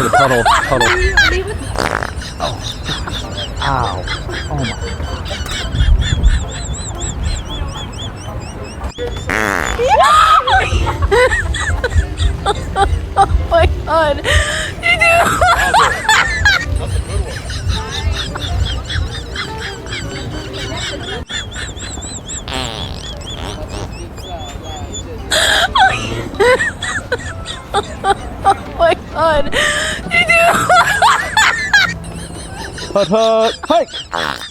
to the puddle. Ow. Oh my. Oh my god. You do. Oh my god. You do. Hut hut. Hike.